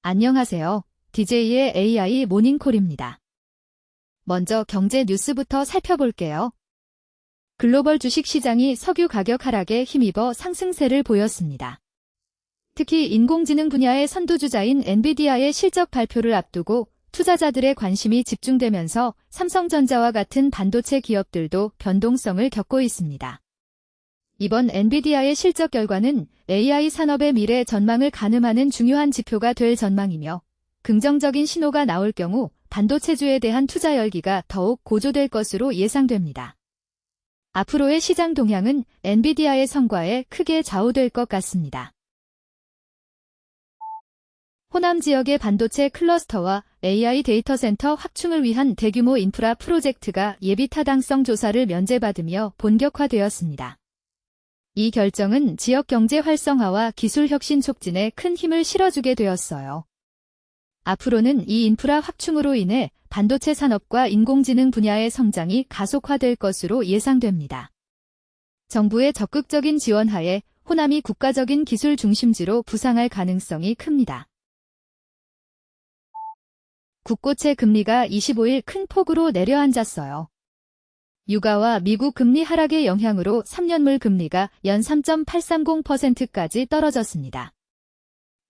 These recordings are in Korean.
안녕하세요. DJ의 AI 모닝콜입니다. 먼저 경제 뉴스부터 살펴볼게요. 글로벌 주식시장이 석유 가격 하락에 힘입어 상승세를 보였습니다. 특히 인공지능 분야의 선두주자인 엔비디아의 실적 발표를 앞두고 투자자들의 관심이 집중되면서 삼성전자와 같은 반도체 기업들도 변동성을 겪고 있습니다. 이번 엔비디아의 실적 결과는 AI 산업의 미래 전망을 가늠하는 중요한 지표가 될 전망이며 긍정적인 신호가 나올 경우 반도체주에 대한 투자 열기가 더욱 고조될 것으로 예상됩니다. 앞으로의 시장 동향은 엔비디아의 성과에 크게 좌우될 것 같습니다. 호남 지역의 반도체 클러스터와 AI 데이터 센터 확충을 위한 대규모 인프라 프로젝트가 예비 타당성 조사를 면제받으며 본격화되었습니다. 이 결정은 지역 경제 활성화와 기술 혁신 촉진에 큰 힘을 실어주게 되었어요. 앞으로는 이 인프라 확충으로 인해 반도체 산업과 인공지능 분야의 성장이 가속화될 것으로 예상됩니다. 정부의 적극적인 지원하에 호남이 국가적인 기술 중심지로 부상할 가능성이 큽니다. 국고채 금리가 25일 큰 폭으로 내려앉았어요. 유가와 미국 금리 하락의 영향으로 3년물 금리가 연 3.830%까지 떨어졌습니다.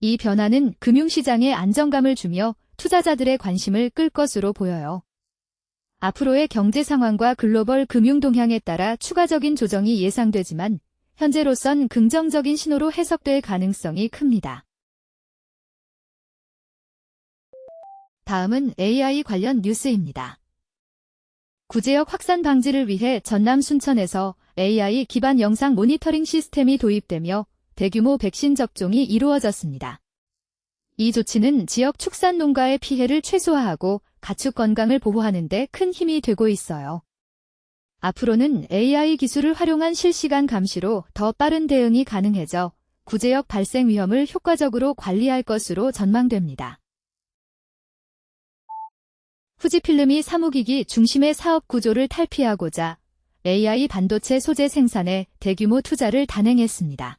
이 변화는 금융시장에 안정감을 주며 투자자들의 관심을 끌 것으로 보여요. 앞으로의 경제 상황과 글로벌 금융 동향에 따라 추가적인 조정이 예상되지만 현재로선 긍정적인 신호로 해석될 가능성이 큽니다. 다음은 AI 관련 뉴스입니다. 구제역 확산 방지를 위해 전남 순천에서 AI 기반 영상 모니터링 시스템이 도입되며 대규모 백신 접종이 이루어졌습니다. 이 조치는 지역 축산 농가의 피해를 최소화하고 가축 건강을 보호하는 데 큰 힘이 되고 있어요. 앞으로는 AI 기술을 활용한 실시간 감시로 더 빠른 대응이 가능해져 구제역 발생 위험을 효과적으로 관리할 것으로 전망됩니다. 후지필름이 사무기기 중심의 사업 구조를 탈피하고자 AI 반도체 소재 생산에 대규모 투자를 단행했습니다.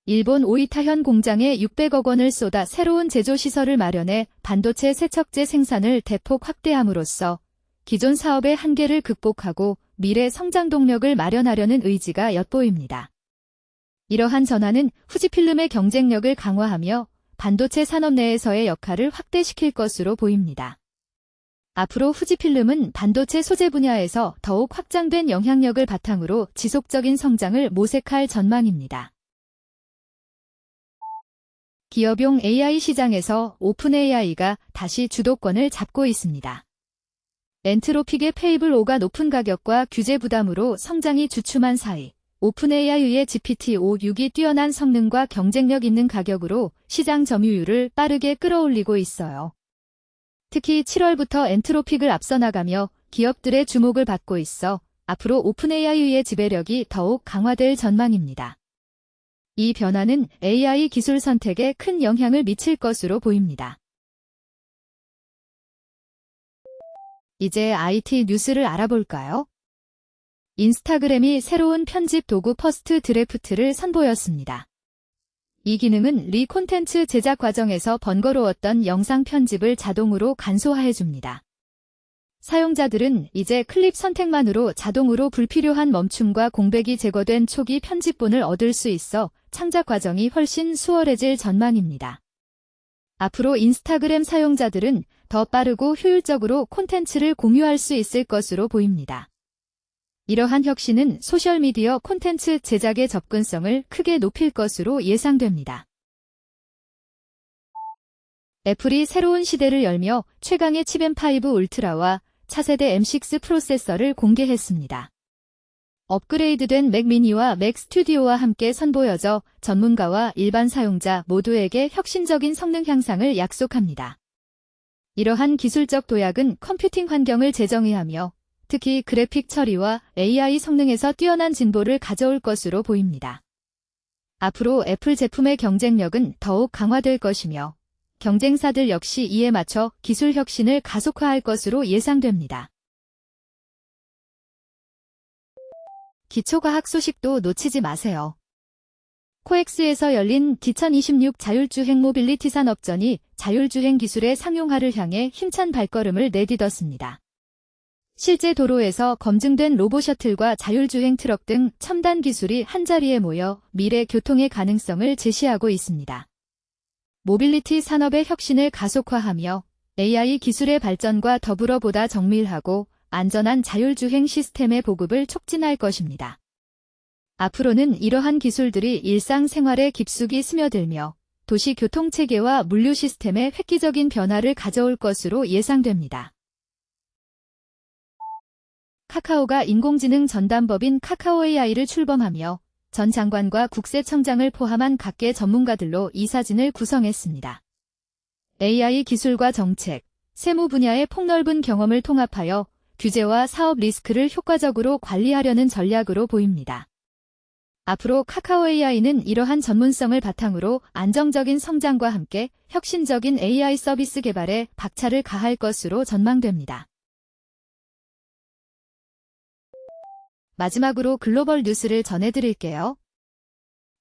일본 오이타현 공장에 600억 원을 쏟아 새로운 제조시설을 마련해 반도체 세척제 생산을 대폭 확대함으로써 기존 사업의 한계를 극복하고 미래 성장 동력을 마련하려는 의지가 엿보입니다. 이러한 전환은 후지필름의 경쟁력을 강화하며 반도체 산업 내에서의 역할을 확대시킬 것으로 보입니다. 앞으로 후지필름은 반도체 소재 분야에서 더욱 확장된 영향력을 바탕으로 지속적인 성장을 모색할 전망입니다. 기업용 AI 시장에서 오픈AI가 다시 주도권을 잡고 있습니다. 엔트로픽의 페이블5가 높은 가격과 규제 부담으로 성장이 주춤한 사이 오픈AI의 GPT-5.6이 뛰어난 성능과 경쟁력 있는 가격으로 시장 점유율을 빠르게 끌어올리고 있어요. 특히 7월부터 엔트로픽을 앞서 나가며 기업들의 주목을 받고 있어 앞으로 오픈AI의 지배력이 더욱 강화될 전망입니다. 이 변화는 AI 기술 선택에 큰 영향을 미칠 것으로 보입니다. 이제 IT 뉴스를 알아볼까요? 인스타그램이 새로운 편집 도구 퍼스트 드래프트를 선보였습니다. 이 기능은 콘텐츠 제작 과정에서 번거로웠던 영상 편집을 자동으로 간소화해줍니다. 사용자들은 이제 클립 선택만으로 자동으로 불필요한 멈춤과 공백이 제거된 초기 편집본을 얻을 수 있어 창작 과정이 훨씬 수월해질 전망입니다. 앞으로 인스타그램 사용자들은 더 빠르고 효율적으로 콘텐츠를 공유할 수 있을 것으로 보입니다. 이러한 혁신은 소셜미디어 콘텐츠 제작의 접근성을 크게 높일 것으로 예상됩니다. 애플이 새로운 시대를 열며 최강의 칩 M5 울트라와 차세대 M6 프로세서를 공개했습니다. 업그레이드된 맥 미니와 맥 스튜디오와 함께 선보여져 전문가와 일반 사용자 모두에게 혁신적인 성능 향상을 약속합니다. 이러한 기술적 도약은 컴퓨팅 환경을 재정의하며 특히 그래픽 처리와 AI 성능에서 뛰어난 진보를 가져올 것으로 보입니다. 앞으로 애플 제품의 경쟁력은 더욱 강화될 것이며 경쟁사들 역시 이에 맞춰 기술 혁신을 가속화할 것으로 예상됩니다. 기초과학 소식도 놓치지 마세요. 코엑스에서 열린 2026 자율주행 모빌리티 산업전이 자율주행 기술의 상용화를 향해 힘찬 발걸음을 내딛었습니다. 실제 도로에서 검증된 로보셔틀과 자율주행 트럭 등 첨단 기술이 한자리에 모여 미래 교통의 가능성을 제시하고 있습니다. 모빌리티 산업의 혁신을 가속화하며 AI 기술의 발전과 더불어 보다 정밀하고 안전한 자율주행 시스템의 보급을 촉진할 것입니다. 앞으로는 이러한 기술들이 일상생활에 깊숙이 스며들며 도시 교통체계와 물류 시스템에 획기적인 변화를 가져올 것으로 예상됩니다. 카카오가 인공지능 전담법인 카카오 AI를 출범하며 전 장관과 국세청장을 포함한 각계 전문가들로 이사진을 구성했습니다. AI 기술과 정책, 세무 분야의 폭넓은 경험을 통합하여 규제와 사업 리스크를 효과적으로 관리하려는 전략으로 보입니다. 앞으로 카카오 AI는 이러한 전문성을 바탕으로 안정적인 성장과 함께 혁신적인 AI 서비스 개발에 박차를 가할 것으로 전망됩니다. 마지막으로 글로벌 뉴스를 전해드릴게요.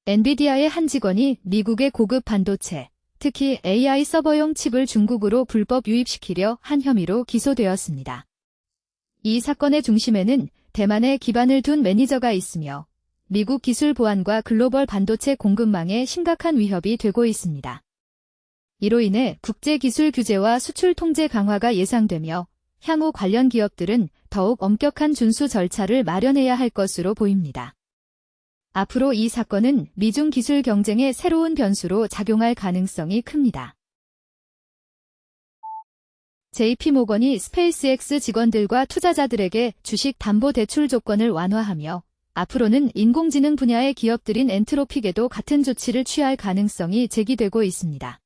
엔비디아의 한 직원이 미국의 고급 반도체, 특히 AI 서버용 칩을 중국으로 불법 유입시키려 한 혐의로 기소되었습니다. 이 사건의 중심에는 대만에 기반을 둔 매니저가 있으며 미국 기술 보안과 글로벌 반도체 공급망에 심각한 위협이 되고 있습니다. 이로 인해 국제 기술 규제와 수출 통제 강화가 예상되며 향후 관련 기업들은 더욱 엄격한 준수 절차를 마련해야 할 것으로 보입니다. 앞으로 이 사건은 미중 기술 경쟁의 새로운 변수로 작용할 가능성이 큽니다. JP모건이 스페이스X 직원들과 투자자들에게 주식 담보 대출 조건을 완화하며 앞으로는 인공지능 분야의 기업들인 엔트로픽에도 같은 조치를 취할 가능성이 제기되고 있습니다.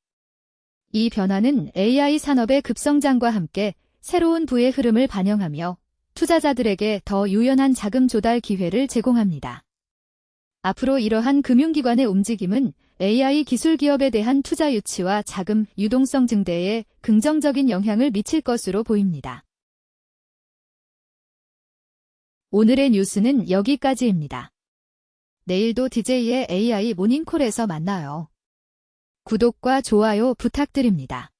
이 변화는 AI 산업의 급성장과 함께 새로운 부의 흐름을 반영하며 투자자들에게 더 유연한 자금 조달 기회를 제공합니다. 앞으로 이러한 금융기관의 움직임은 AI 기술 기업에 대한 투자 유치와 자금 유동성 증대에 긍정적인 영향을 미칠 것으로 보입니다. 오늘의 뉴스는 여기까지입니다. 내일도 DJ의 AI 모닝콜에서 만나요. 구독과 좋아요 부탁드립니다.